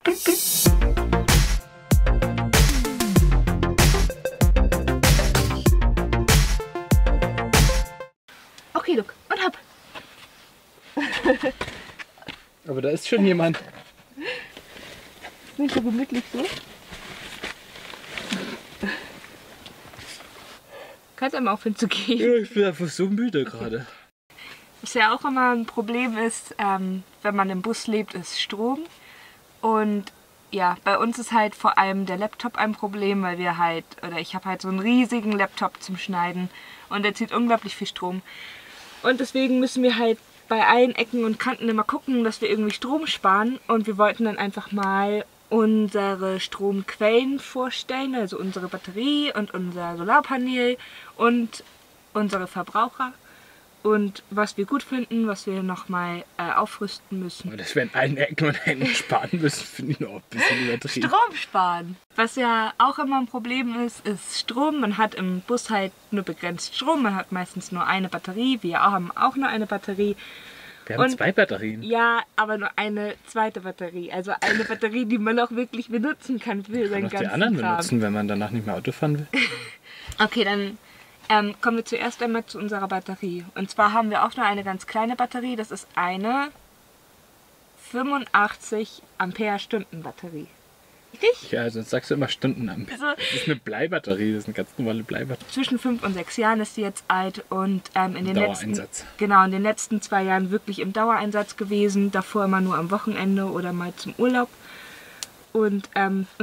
Okay, look, und hopp. Aber da ist schon jemand. Ist nicht so gemütlich so? Kannst einmal aufhören zu gehen. Ja, ich bin einfach so müde gerade. Was ja auch immer ein Problem ist, wenn man im Bus lebt, ist Strom. Und ja, bei uns ist halt vor allem der Laptop ein Problem, weil wir halt, oder ich habe halt so einen riesigen Laptop zum Schneiden und der zieht unglaublich viel Strom. Und deswegen müssen wir halt bei allen Ecken und Kanten immer gucken, dass wir irgendwie Strom sparen. Und wir wollten dann einfach mal unsere Stromquellen vorstellen, also unsere Batterie und unser Solarpanel und unsere Verbraucher. Und was wir gut finden, was wir nochmal aufrüsten müssen. Aber dass wir an allen Ecken und Enden sparen müssen, finde ich noch ein bisschen übertrieben. Strom sparen. Was ja auch immer ein Problem ist, ist Strom. Man hat im Bus halt nur begrenzt Strom. Man hat meistens nur eine Batterie. Wir haben auch nur eine Batterie. Wir haben 2 Batterien. Ja, aber nur eine zweite Batterie. Also eine Batterie, die man auch wirklich benutzen kann für seinen ganzen Kram. Die anderen benutzen, wenn man danach nicht mehr Auto fahren will. Okay, dann kommen wir zuerst einmal zu unserer Batterie. Und zwar haben wir auch nur eine ganz kleine Batterie. Das ist eine 85 Ampere-Stunden Batterie. Richtig? Ja, sonst sagst du immer Stundenampere. Also, Das ist eine Bleibatterie, das ist eine ganz normale Bleibatterie. zwischen 5 und 6 Jahren ist sie jetzt alt und in den Dauereinsatz. in den letzten 2 Jahren wirklich im Dauereinsatz gewesen. Davor immer nur am Wochenende oder mal zum Urlaub. Und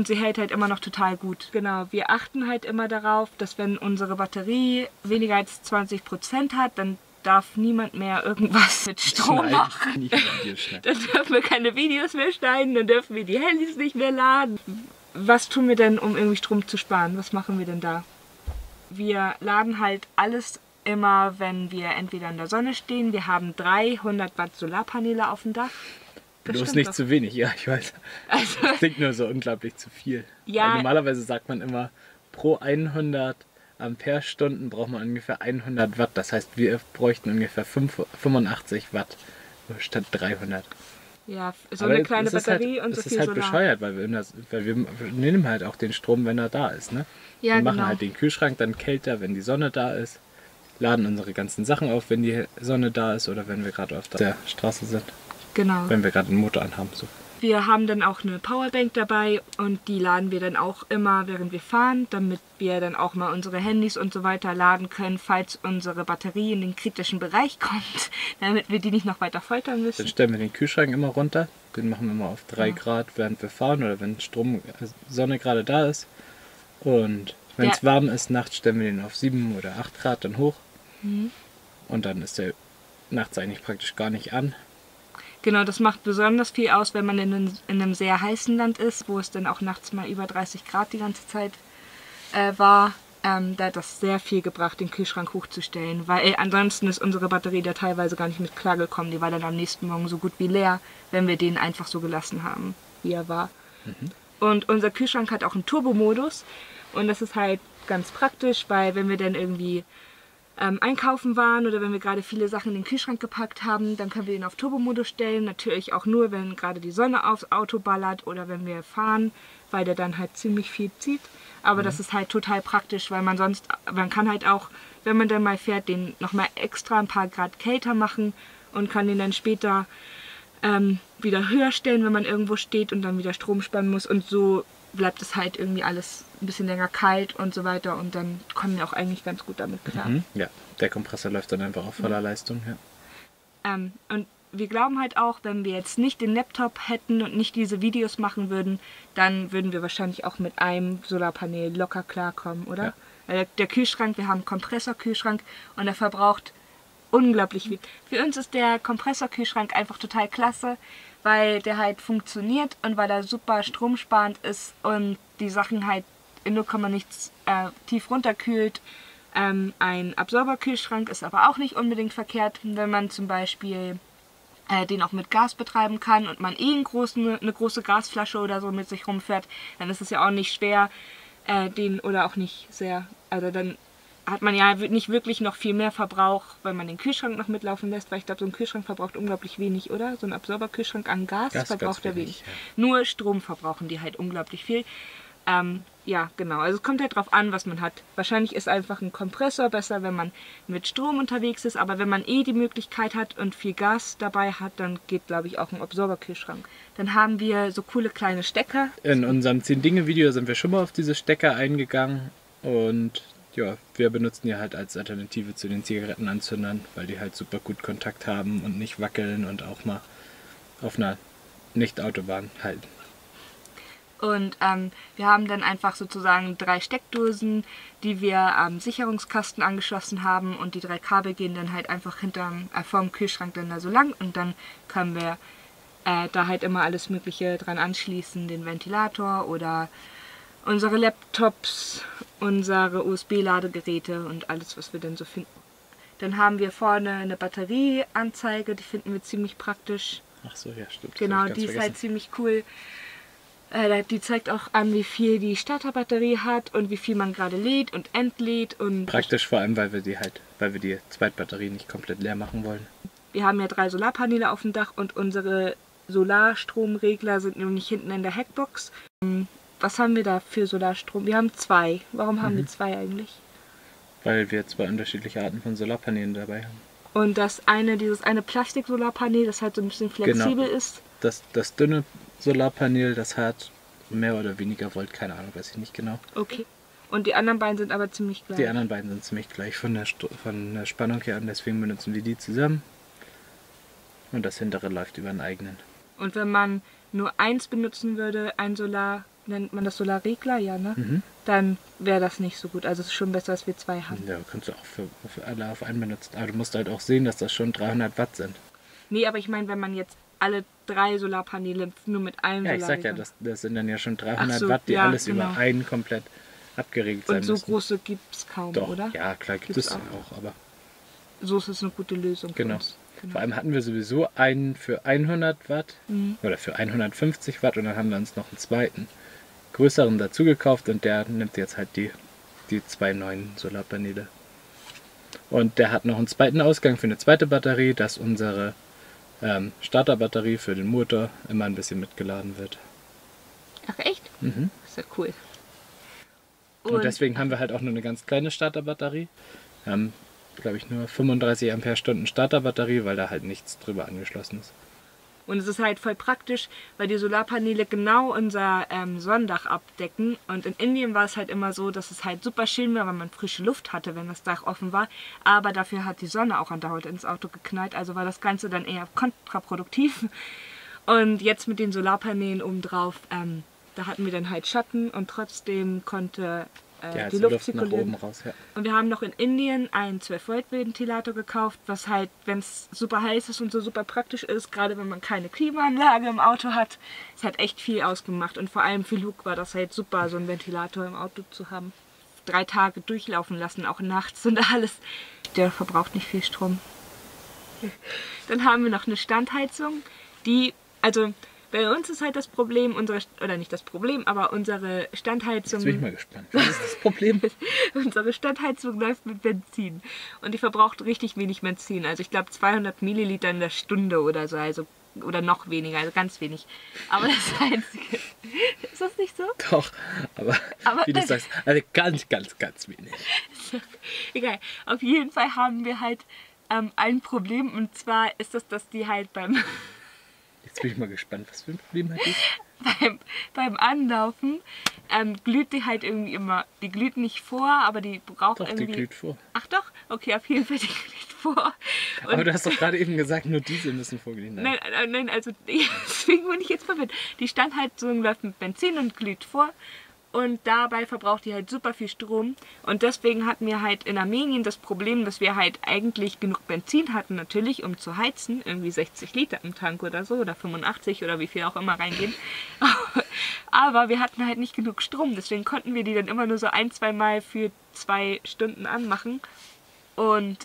sie hält halt immer noch total gut. Genau, wir achten halt immer darauf, dass wenn unsere Batterie weniger als 20% hat, dann darf niemand mehr irgendwas mit Strom machen. Nicht Videos schneiden. Dann dürfen wir keine Videos mehr schneiden, dann dürfen wir die Handys nicht mehr laden. Was tun wir denn, um irgendwie Strom zu sparen? Was machen wir denn da? Wir laden halt alles immer, wenn wir entweder in der Sonne stehen. Wir haben 300 Watt Solarpaneele auf dem Dach. Das Bloß stimmt nicht doch. zu wenig, ja, ich weiß. Also, Das klingt nur so unglaublich zu viel. Ja. Weil normalerweise sagt man immer, pro 100 Ampere-Stunden braucht man ungefähr 100 Watt. Das heißt, wir bräuchten ungefähr 85 Watt statt 300. ja, so eine kleine Batterie und so das viel ist halt Solar. bescheuert, weil wir nehmen halt auch den Strom, wenn er da ist. Ne? Ja, wir machen genau. halt den Kühlschrank dann kälter, wenn die Sonne da ist. Laden unsere ganzen Sachen auf, wenn die Sonne da ist oder wenn wir gerade auf der Straße sind. Genau. Wenn wir gerade einen Motor anhaben. So. Wir haben dann auch eine Powerbank dabei und die laden wir dann auch immer, während wir fahren, damit wir dann auch mal unsere Handys und so weiter laden können, falls unsere Batterie in den kritischen Bereich kommt, damit wir die nicht noch weiter foltern müssen. Dann stellen wir den Kühlschrank immer runter. Den machen wir mal auf 3 Grad, während wir fahren oder wenn Sonne gerade da ist. Und wenn es warm ist, nachts stellen wir den auf 7 oder 8 Grad dann hoch. Und dann ist der nachts eigentlich praktisch gar nicht an. Genau, das macht besonders viel aus, wenn man in einem sehr heißen Land ist, wo es dann auch nachts mal über 30 Grad die ganze Zeit war. Da hat das sehr viel gebracht, den Kühlschrank hochzustellen, weil ansonsten ist unsere Batterie da teilweise gar nicht mit klargekommen. Die war dann am nächsten Morgen so gut wie leer, wenn wir den einfach so gelassen haben, wie er war. Und unser Kühlschrank hat auch einen Turbomodus und das ist halt ganz praktisch, weil wenn wir dann irgendwie einkaufen waren oder wenn wir gerade viele Sachen in den Kühlschrank gepackt haben, dann können wir ihn auf Turbomodus stellen. Natürlich auch nur, wenn gerade die Sonne aufs Auto ballert oder wenn wir fahren, weil der dann halt ziemlich viel zieht. Aber das ist halt total praktisch, weil man kann halt auch, wenn man dann mal fährt, den nochmal extra ein paar Grad kälter machen und kann den dann später wieder höher stellen, wenn man irgendwo steht und dann wieder Strom sparen muss. Und so bleibt es halt irgendwie alles ein bisschen länger kalt und so weiter und dann kommen wir auch eigentlich ganz gut damit klar. Ja, der Kompressor läuft dann einfach auf voller Leistung. Ja. Und wir glauben halt auch, wenn wir jetzt nicht den Laptop hätten und nicht diese Videos machen würden, dann würden wir wahrscheinlich auch mit einem Solarpanel locker klarkommen, oder? Ja. Der Kühlschrank, wir haben einen Kompressorkühlschrank und der verbraucht unglaublich viel. Für uns ist der Kompressorkühlschrank einfach total klasse, weil der halt funktioniert und weil er super stromsparend ist und die Sachen halt in 0, nichts tief runterkühlt. Ein Absorberkühlschrank ist aber auch nicht unbedingt verkehrt, wenn man zum Beispiel den auch mit Gas betreiben kann und man eine große Gasflasche oder so mit sich rumfährt, dann ist es ja auch nicht schwer, dann hat man ja nicht wirklich noch viel mehr Verbrauch, wenn man den Kühlschrank noch mitlaufen lässt, weil ich glaube, so ein Kühlschrank verbraucht unglaublich wenig, oder? So ein Absorberkühlschrank an Gas verbraucht er wenig. Ja. Nur Strom verbrauchen die halt unglaublich viel. Ja, genau. Also es kommt halt drauf an, was man hat. Wahrscheinlich ist einfach ein Kompressor besser, wenn man mit Strom unterwegs ist, aber wenn man die Möglichkeit hat und viel Gas dabei hat, dann geht, glaube ich, auch ein Absorberkühlschrank. Dann haben wir so coole kleine Stecker. In unserem 10-Dinge-Video sind wir schon mal auf diese Stecker eingegangen und ja, wir benutzen die halt als Alternative zu den Zigarettenanzündern, weil die halt super gut Kontakt haben und nicht wackeln und auch mal auf einer Nicht-Autobahn halten. Und wir haben dann einfach sozusagen 3 Steckdosen, die wir am Sicherungskasten angeschlossen haben und die 3 Kabel gehen dann halt einfach vorm Kühlschrank dann da so lang und dann können wir da halt immer alles Mögliche dran anschließen, den Ventilator oder unsere Laptops, unsere USB-Ladegeräte und alles, was wir dann so finden. Dann haben wir vorne eine Batterieanzeige, die finden wir ziemlich praktisch. Ach so, ja, stimmt. Genau, die ist halt ziemlich cool. Die zeigt auch an, wie viel die Starterbatterie hat und wie viel man gerade lädt und entlädt. Und praktisch vor allem, weil wir die Zweitbatterie nicht komplett leer machen wollen. Wir haben ja 3 Solarpaneele auf dem Dach und unsere Solarstromregler sind nämlich hinten in der Heckbox. Was haben wir da für Solarstrom? Wir haben 2. Warum haben wir 2 eigentlich? Weil wir 2 unterschiedliche Arten von Solarpanelen dabei haben. Und dieses eine Plastik-Solarpanel, das halt so ein bisschen flexibel ist. Das dünne Solarpanel, das hat mehr oder weniger Volt, keine Ahnung, weiß ich nicht genau. Okay. Und die anderen beiden sind aber ziemlich gleich. Die anderen beiden sind ziemlich gleich von der Spannung her an, deswegen benutzen wir die zusammen. Und das hintere läuft über einen eigenen. Und wenn man nur eins benutzen würde, ein Solar, nennt man das Solarregler, ja, ne? Mhm. Dann wäre das nicht so gut. Also es ist schon besser, als wir 2 haben. Ja, kannst du auch für alle auf einen benutzen. Aber du musst halt auch sehen, dass das schon 300 Watt sind. Nee, aber ich meine, wenn man jetzt alle 3 Solarpaneele nur mit einem Ja, ich sag ja, das sind dann ja schon 300 Watt, die alles über einen komplett abgeregelt sein müssen. Und so große gibt es kaum, Doch, oder? ja, klar gibt es auch, aber so ist es eine gute Lösung für uns. Vor allem hatten wir sowieso einen für 100 Watt oder für 150 Watt und dann haben wir uns noch einen zweiten größeren dazu gekauft und der nimmt jetzt halt die 2 neuen Solarpaneele. Und der hat noch einen zweiten Ausgang für eine zweite Batterie, dass unsere Starterbatterie für den Motor immer ein bisschen mitgeladen wird. Ach echt? Mhm. Das ist ja cool. Und deswegen haben wir halt auch nur eine ganz kleine Starterbatterie. Wir haben, glaube ich, nur 35 Ampere-Stunden Starterbatterie, weil da halt nichts drüber angeschlossen ist. Und es ist halt voll praktisch, weil die Solarpaneele genau unser Sonnendach abdecken. Und in Indien war es halt immer so, dass es halt super schön war, weil man frische Luft hatte, wenn das Dach offen war. Aber dafür hat die Sonne auch andauernd ins Auto geknallt. Also war das Ganze dann eher kontraproduktiv. Und jetzt mit den Solarpaneelen obendrauf, da hatten wir dann halt Schatten und trotzdem konnte die Luft zirkulieren. Nach oben raus, ja. Und wir haben noch in Indien einen 12-Volt-Ventilator gekauft, was halt, wenn es super heiß ist und so super praktisch ist, gerade wenn man keine Klimaanlage im Auto hat, es hat echt viel ausgemacht. Und vor allem für Luke war das halt super, so einen Ventilator im Auto zu haben. 3 Tage durchlaufen lassen, auch nachts und alles. Der verbraucht nicht viel Strom. Dann haben wir noch eine Standheizung, also bei uns ist halt das Problem, unsere Standheizung... Jetzt bin ich mal gespannt. Was ist das Problem? Unsere Standheizung läuft mit Benzin und die verbraucht richtig wenig Benzin. Also ich glaube 200 Milliliter in der Stunde oder so, oder noch weniger, also ganz wenig. Aber das Einzige... Ist das nicht so? Doch, aber wie du sagst, also ganz, ganz, ganz wenig. Egal, auf jeden Fall haben wir halt ein Problem und zwar ist das, dass die halt Jetzt bin ich mal gespannt, was für ein Problem hat die? beim Anlaufen glüht die halt irgendwie immer. Die glüht nicht vor, aber die braucht doch, irgendwie... die glüht vor. Ach doch? Okay, auf jeden Fall, die glüht vor. Und aber du hast doch gerade eben gesagt, nur diese müssen vorglühen. Nein, also deswegen bin ich jetzt verwirrt. Die Standheizung läuft mit Benzin und glüht vor. Und dabei verbraucht die halt super viel Strom. Und deswegen hatten wir halt in Armenien das Problem, dass wir halt eigentlich genug Benzin hatten, natürlich, um zu heizen. Irgendwie 60 Liter im Tank oder so, oder 85 oder wie viel auch immer reingehen. Aber wir hatten halt nicht genug Strom. Deswegen konnten wir die dann immer nur so 1-2 Mal für 2 Stunden anmachen. Und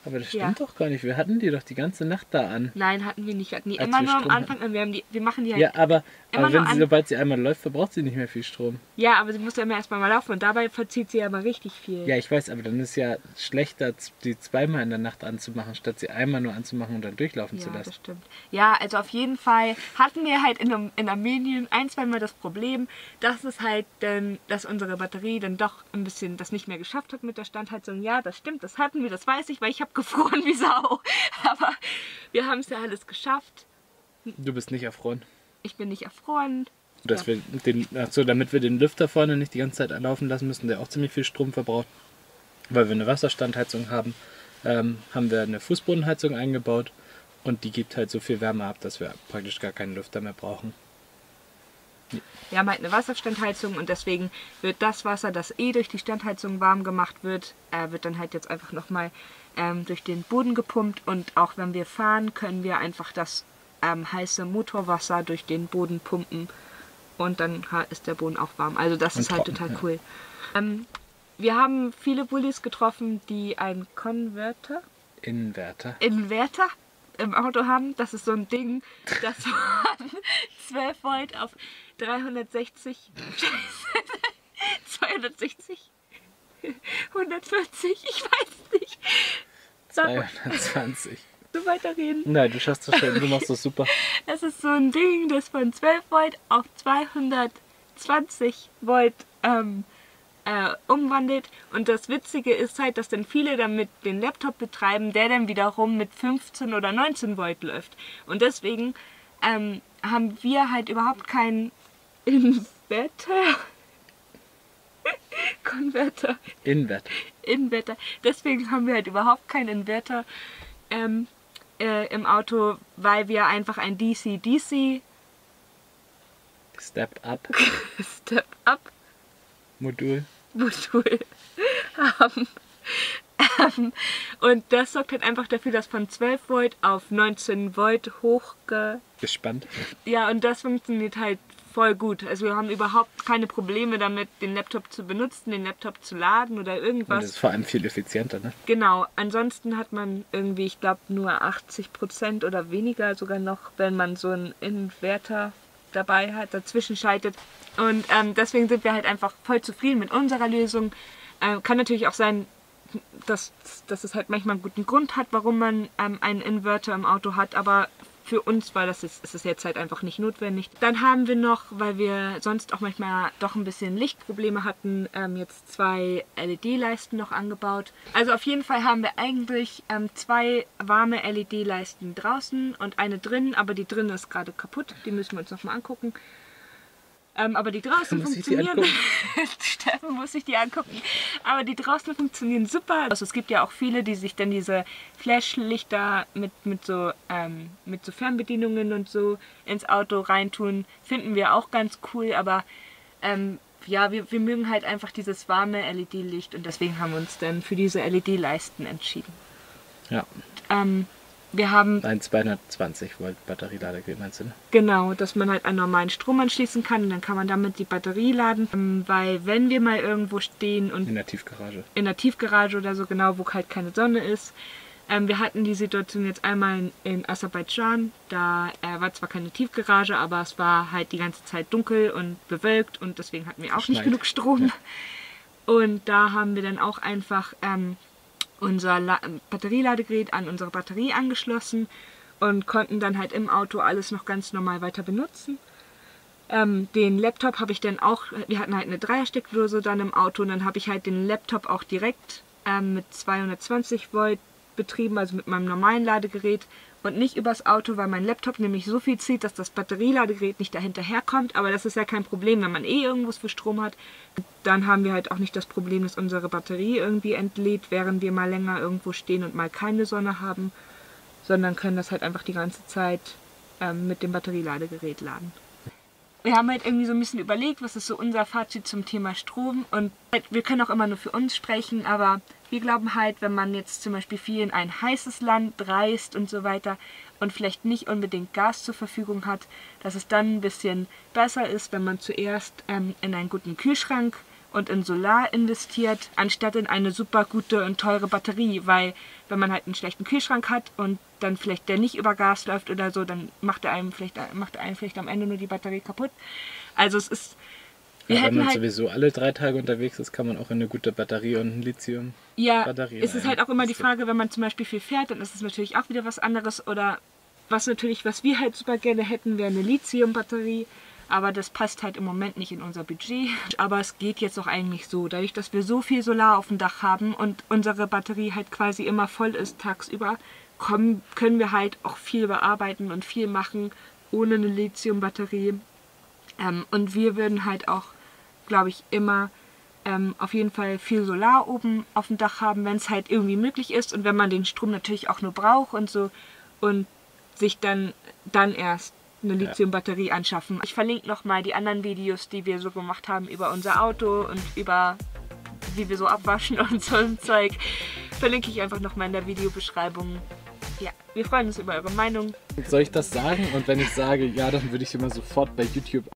Aber das Ja. stimmt doch gar nicht. Wir hatten die doch die ganze Nacht da an. Nein, hatten wir nicht. Wir hatten die Als immer wir nur am Strom Anfang an. Wir machen die halt. Ja, aber immer wenn nur an- sobald sie einmal läuft, verbraucht sie nicht mehr viel Strom. Ja, aber sie muss ja immer erstmal mal laufen und dabei verzieht sie ja mal richtig viel. Ja, ich weiß, aber dann ist ja schlechter, die zweimal in der Nacht anzumachen, statt sie einmal nur anzumachen und dann durchlaufen zu Ja, lassen. das stimmt. Ja, also auf jeden Fall hatten wir halt in Armenien ein, zweimal das Problem, dass es halt dann, dass unsere Batterie dann doch ein bisschen das nicht mehr geschafft hat mit der Standheizung. Ja, das stimmt, das hatten wir, das weiß ich, weil ich habe gefroren wie Sau. Aber wir haben es ja alles geschafft. Du bist nicht erfroren. Ich bin nicht erfroren. Dass Ja. damit wir den Lüfter vorne nicht die ganze Zeit laufen lassen müssen, der auch ziemlich viel Strom verbraucht. Weil wir eine Wasserstandheizung haben, haben wir eine Fußbodenheizung eingebaut und die gibt halt so viel Wärme ab, dass wir praktisch gar keinen Lüfter mehr brauchen. Wir haben halt eine Wasserstandheizung und deswegen wird das Wasser, das durch die Standheizung warm gemacht wird, wird dann halt jetzt einfach nochmal durch den Boden gepumpt und auch wenn wir fahren, können wir einfach das heiße Motorwasser durch den Boden pumpen und dann ist der Boden auch warm. Also das Und ist halt trocken, total ja. cool. Wir haben viele Bullis getroffen, die einen Inverter. Inverter im Auto haben. Das ist so ein Ding, das von 12 Volt auf 360, 260, 140, ich weiß nicht. Sag mal, 220. so weiterreden. Nein, du schaffst das schon, du machst das super. Das ist so ein Ding, das von 12 Volt auf 220 Volt umwandelt. Und das Witzige ist halt, dass dann viele damit den Laptop betreiben, der dann wiederum mit 15 oder 19 Volt läuft. Und deswegen haben wir halt überhaupt keinen Inverter. Inverter. Deswegen haben wir halt überhaupt keinen Inverter im Auto, weil wir einfach ein DC-DC Step-up Step-up Modul. Modul haben. Und das sorgt halt einfach dafür, dass von 12 Volt auf 19 Volt Gespannt. Ja, und das funktioniert halt voll gut. Also wir haben überhaupt keine Probleme damit, den Laptop zu benutzen, den Laptop zu laden oder Und irgendwas. das ist vor allem viel effizienter, ne? Genau, ansonsten hat man irgendwie, ich glaube, nur 80% oder weniger sogar noch, wenn man so einen Inverter dabei hat, dazwischen schaltet. Und deswegen sind wir halt einfach voll zufrieden mit unserer Lösung. Kann natürlich auch sein, dass es halt manchmal einen guten Grund hat, warum man einen Inverter im Auto hat, aber für uns war ist es jetzt halt einfach nicht notwendig. Dann haben wir noch, weil wir sonst auch manchmal doch ein bisschen Lichtprobleme hatten, jetzt 2 LED-Leisten noch angebaut. Also auf jeden Fall haben wir eigentlich 2 warme LED-Leisten draußen und eine drin, aber die drin ist gerade kaputt. Die müssen wir uns noch mal angucken. Aber die draußen Muss ich die funktionieren. Steffen muss sich die angucken. Aber die draußen funktionieren super. Also es gibt ja auch viele, die sich dann diese Flashlichter mit so Fernbedienungen und so ins Auto reintun. Finden wir auch ganz cool. Aber ja, wir mögen halt einfach dieses warme LED-Licht und deswegen haben wir uns dann für diese LED-Leisten entschieden. Ja. Wir haben Ein 220 Volt Batterieladegerät, meinst du, ne? genau, dass man halt einen normalen Strom anschließen kann und dann kann man damit die Batterie laden. Weil wenn wir mal irgendwo stehen und In der Tiefgarage. in der Tiefgarage oder so, genau, wo halt keine Sonne ist. Wir hatten die Situation jetzt einmal in Aserbaidschan. Da war zwar keine Tiefgarage, aber es war halt die ganze Zeit dunkel und bewölkt und deswegen hatten wir auch nicht Verschneit. genug Strom. Und da haben wir dann auch einfach unser Batterieladegerät an unsere Batterie angeschlossen und konnten dann halt im Auto alles noch ganz normal weiter benutzen. Den Laptop habe ich dann auch, wir hatten halt eine 3er-Steckdose dann im Auto und dann habe ich halt den Laptop auch direkt mit 220 Volt betrieben, also mit meinem normalen Ladegerät und nicht übers Auto, weil mein Laptop nämlich so viel zieht, dass das Batterieladegerät nicht dahinterherkommt, aber das ist ja kein Problem, wenn man irgendwas für Strom hat. Dann haben wir halt auch nicht das Problem, dass unsere Batterie irgendwie entlädt, während wir mal länger irgendwo stehen und mal keine Sonne haben, sondern können das halt einfach die ganze Zeit mit dem Batterieladegerät laden. Wir haben halt irgendwie so ein bisschen überlegt, was ist so unser Fazit zum Thema Strom und wir können auch immer nur für uns sprechen, aber wir glauben halt, wenn man jetzt zum Beispiel viel in ein heißes Land reist und so weiter und vielleicht nicht unbedingt Gas zur Verfügung hat, dass es dann ein bisschen besser ist, wenn man zuerst in einen guten Kühlschrank und in Solar investiert, anstatt in eine super gute und teure Batterie, weil wenn man halt einen schlechten Kühlschrank hat und dann vielleicht der nicht über Gas läuft oder so, dann macht er einem vielleicht am Ende nur die Batterie kaputt. Also es ist... Wenn man sowieso alle 3 Tage unterwegs ist, kann man auch in eine gute Batterie und ein Lithium-Batterie. Ja, es ist halt auch immer die Frage, wenn man zum Beispiel viel fährt, dann ist es natürlich auch wieder was anderes. Oder was wir halt super gerne hätten, wäre eine Lithium-Batterie. Aber das passt halt im Moment nicht in unser Budget. Aber es geht jetzt auch eigentlich so. Dadurch, dass wir so viel Solar auf dem Dach haben und unsere Batterie halt quasi immer voll ist tagsüber, können wir halt auch viel bearbeiten und viel machen ohne eine Lithium-Batterie. Und wir würden halt auch, glaube ich, immer auf jeden Fall viel Solar oben auf dem Dach haben, wenn es halt irgendwie möglich ist und wenn man den Strom natürlich auch nur braucht und so und sich dann erst eine Lithium-Batterie anschaffen. Ich verlinke nochmal die anderen Videos, die wir so gemacht haben über unser Auto und über wie wir so abwaschen und so ein Zeug. Verlinke ich einfach nochmal in der Videobeschreibung. Ja, wir freuen uns über eure Meinung. Soll ich das sagen? Und wenn ich sage ja, dann würde ich immer sofort bei YouTube